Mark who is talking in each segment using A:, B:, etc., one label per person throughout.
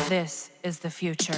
A: This is the future.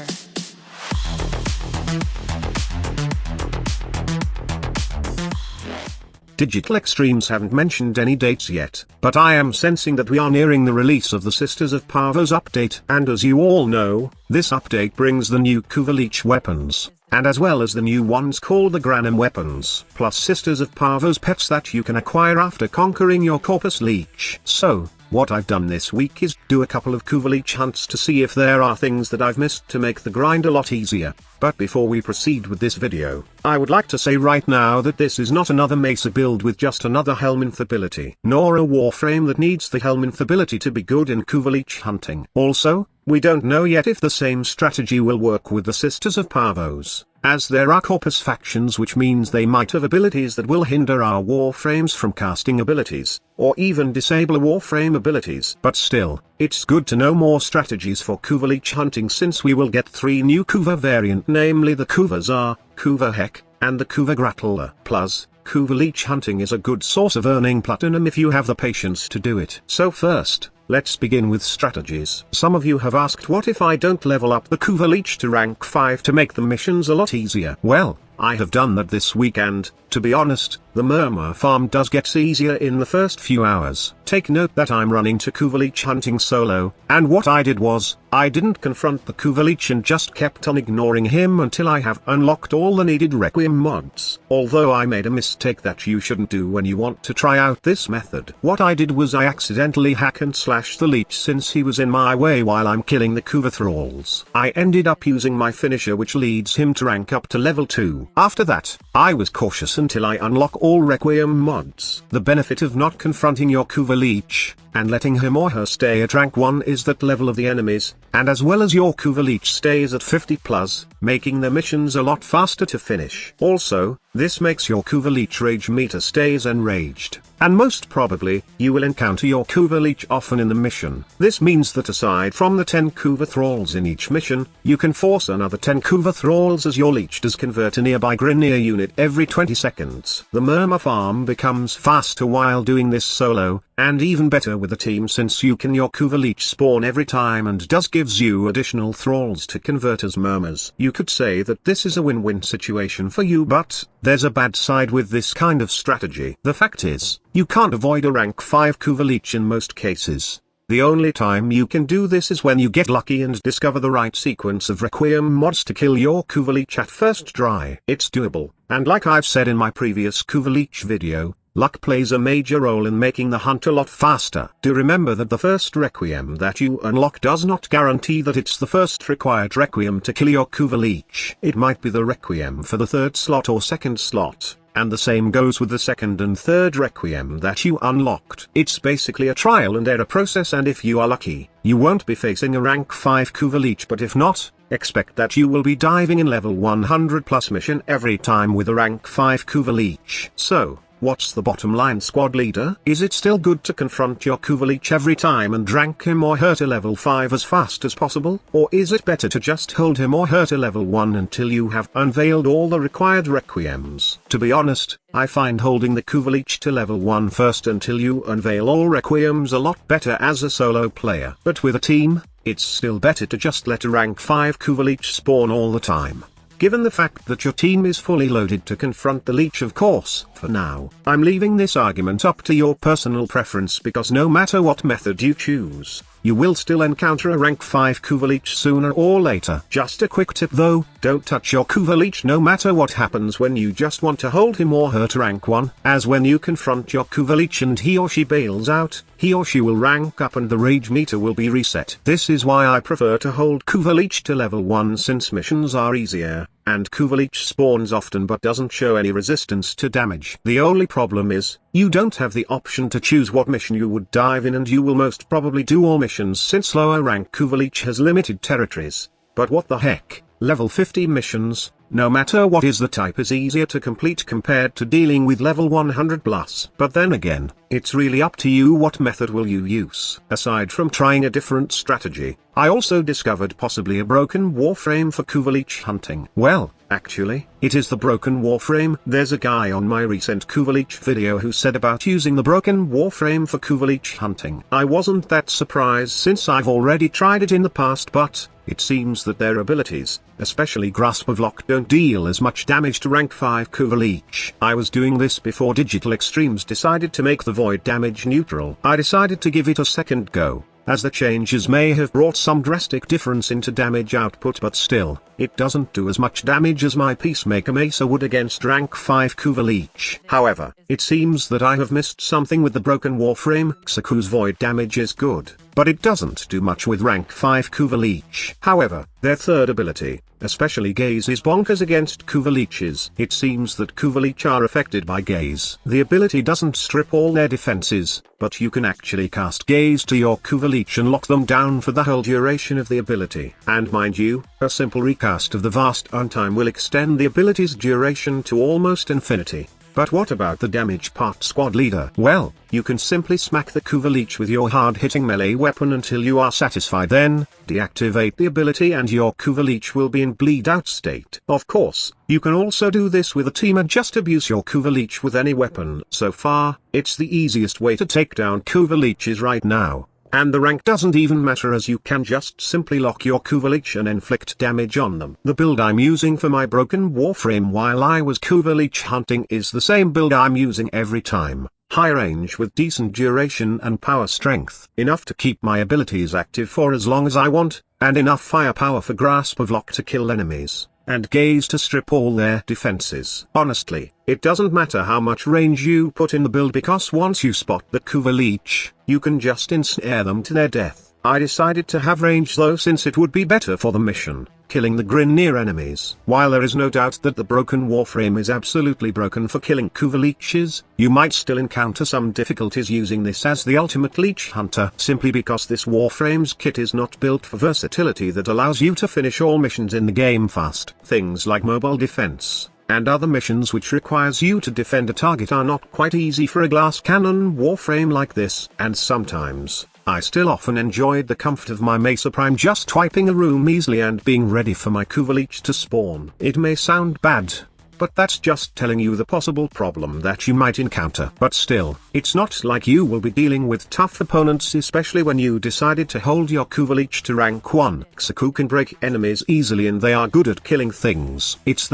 B: Digital Extremes haven't mentioned any dates yet, but I am sensing that we are nearing the release of the Sisters of Parvos update, and as you all know, this update brings the new Kuva Lich weapons, and as well as the new ones called the Granum weapons, plus Sisters of Parvos pets that you can acquire after conquering your Corpus Leech. So, what I've done this week is do a couple of Kuva Lich hunts to see if there are things that I've missed to make the grind a lot easier. But before we proceed with this video, I would like to say right now that this is not another Mesa build with just another Helminth ability, nor a Warframe that needs the Helminth ability to be good in Kuva Lich hunting. Also, we don't know yet if the same strategy will work with the Sisters of Parvos, as there are Corpus factions, which means they might have abilities that will hinder our Warframes from casting abilities, or even disable Warframe abilities. But still, it's good to know more strategies for Kuva Lich hunting, since we will get 3 new Kuva variant, namely the Kuva Tsar, Kuva Heck, and the Kuva Grattler. Plus, Kuva Lich hunting is a good source of earning platinum if you have the patience to do it. So first, let's begin with strategies. Some of you have asked, what if I don't level up the Kuva Lich to rank 5 to make the missions a lot easier? Well, I have done that this week, and, to be honest, the Murmur farm does get easier in the first few hours. Take note that I'm running to Kuva Lich hunting solo, and what I did was, I didn't confront the Kuva Lich and just kept on ignoring him until I have unlocked all the needed Requiem mods. Although I made a mistake that you shouldn't do when you want to try out this method. What I did was I accidentally hack and slash the Leech since he was in my way while I'm killing the Kuva thralls. I ended up using my finisher, which leads him to rank up to level 2. After that, I was cautious until I unlock all Requiem mods. The benefit of not confronting your Kuva Lich, and letting him or her stay at rank 1 is that level of the enemies, and as well as your Kuva Lich stays at 50+, making the missions a lot faster to finish. Also, this makes your Kuva Lich rage meter stays enraged, and most probably, you will encounter your Kuva Lich often in the mission. This means that aside from the 10 Kuva thralls in each mission, you can force another 10 Kuva thralls as your Leech does convert a nearby Grineer unit every 20 seconds. The Murmur farm becomes faster while doing this solo, and even better with a team, since you can your Kuva Lich spawn every time and does gives you additional thralls to convert as Murmurs. You could say that this is a win-win situation for you, but there's a bad side with this kind of strategy. The fact is, you can't avoid a rank 5 Kuva Lich in most cases. The only time you can do this is when you get lucky and discover the right sequence of Requiem mods to kill your Kuva Lich at first try. It's doable, and like I've said in my previous Kuva Lich video, luck plays a major role in making the hunt a lot faster. Do remember that the first Requiem that you unlock does not guarantee that it's the first required Requiem to kill your Kuva Lich. It might be the Requiem for the 3rd slot or 2nd slot. And the same goes with the 2nd and 3rd Requiem that you unlocked. It's basically a trial and error process, and if you are lucky, you won't be facing a rank 5 Kuva Lich, but if not, expect that you will be diving in level 100+ mission every time with a rank 5 Kuva Lich. So, what's the bottom line, squad leader? Is it still good to confront your Kuva Lich every time and rank him or her to level 5 as fast as possible? Or is it better to just hold him or her to level 1 until you have unveiled all the required Requiems? To be honest, I find holding the Kuva Lich to level 1 first until you unveil all Requiems a lot better as a solo player. But with a team, it's still better to just let a rank 5 Kuva Lich spawn all the time. Given the fact that your team is fully loaded to confront the Leech, of course. For now, I'm leaving this argument up to your personal preference, because no matter what method you choose, you will still encounter a rank 5 Kuva Lich sooner or later. Just a quick tip though, don't touch your Kuva Lich no matter what happens when you just want to hold him or her to rank 1, as when you confront your Kuva Lich and he or she bails out, he or she will rank up and the rage meter will be reset. This is why I prefer to hold Kuva Lich to level 1, since missions are easier, and Kuva Lich spawns often but doesn't show any resistance to damage. The only problem is, you don't have the option to choose what mission you would dive in, and you will most probably do all missions since lower rank Kuva Lich has limited territories. But what the heck, level 50 missions, no matter what is the type, is easier to complete compared to dealing with level 100+. But then again, it's really up to you what method will you use. Aside from trying a different strategy, I also discovered possibly a broken Warframe for Kuva Lich hunting. Well, actually, it is the Broken Warframe. There's a guy on my recent Kuva Lich video who said about using the Broken Warframe for Kuva Lich hunting. I wasn't that surprised since I've already tried it in the past, but it seems that their abilities, especially Grasp of Lock, don't deal as much damage to rank 5 Kuva Lich. I was doing this before Digital Extremes decided to make the void damage neutral. I decided to give it a second go, as the changes may have brought some drastic difference into damage output, but still, it doesn't do as much damage as my Peacemaker Mesa would against rank 5 Kuva Lich. However, it seems that I have missed something with the Broken Warframe. Xaku's void damage is good, but it doesn't do much with rank 5 Kuva Lich. However, their third ability, especially Gaze, is bonkers against Kuva Liches. It seems that Kuva Lich are affected by Gaze. The ability doesn't strip all their defenses, but you can actually cast Gaze to your Kuva Lich and lock them down for the whole duration of the ability. And mind you, a simple recast of the Vast Untime will extend the ability's duration to almost infinity. But what about the damage part, squad leader? Well, you can simply smack the Kuva Lich with your hard-hitting melee weapon until you are satisfied, then deactivate the ability and your Kuva Lich will be in bleed-out state. Of course, you can also do this with a team and just abuse your Kuva Lich with any weapon. So far, it's the easiest way to take down Kuva Liches right now. And the rank doesn't even matter, as you can just simply lock your Kuva Lich and inflict damage on them. The build I'm using for my Broken Warframe while I was Kuva Lich hunting is the same build I'm using every time. High range with decent duration and power strength. Enough to keep my abilities active for as long as I want, and enough firepower for Grasp of Lock to kill enemies, and Gaze to strip all their defenses. Honestly, it doesn't matter how much range you put in the build, because once you spot the Kuva Lich, you can just ensnare them to their death. I decided to have range though, since it would be better for the mission, killing the Grineer enemies. While there is no doubt that the Broken Warframe is absolutely broken for killing Kuva Liches, you might still encounter some difficulties using this as the ultimate Leech Hunter, simply because this Warframe's kit is not built for versatility that allows you to finish all missions in the game fast. Things like mobile defense and other missions which requires you to defend a target are not quite easy for a glass cannon Warframe like this, and sometimes I still often enjoyed the comfort of my Mesa Prime just wiping a room easily and being ready for my Kuva Lich to spawn. It may sound bad, but that's just telling you the possible problem that you might encounter. But still, it's not like you will be dealing with tough opponents, especially when you decided to hold your Kuva Lich to rank 1. Xaku can break enemies easily and they are good at killing things. It's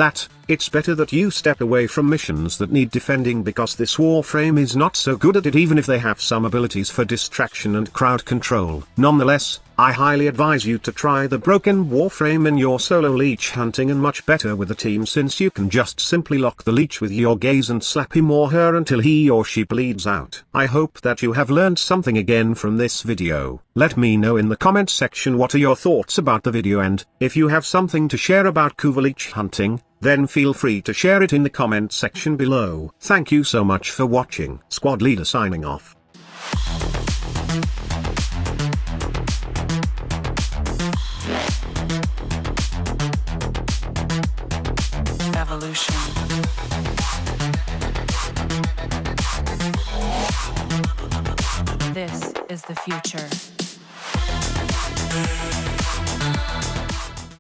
B: better that you step away from missions that need defending, because this Warframe is not so good at it, even if they have some abilities for distraction and crowd control. Nonetheless, I highly advise you to try the Broken Warframe in your solo Leech hunting, and much better with a team, since you can just simply lock the Leech with your Gaze and slap him or her until he or she bleeds out. I hope that you have learned something again from this video. Let me know in the comments section what are your thoughts about the video, and if you have something to share about Kuva Lich hunting, then feel free to share it in the comment section below. Thank you so much for watching. Squad Leader signing off.
A: Evolution. This is the future.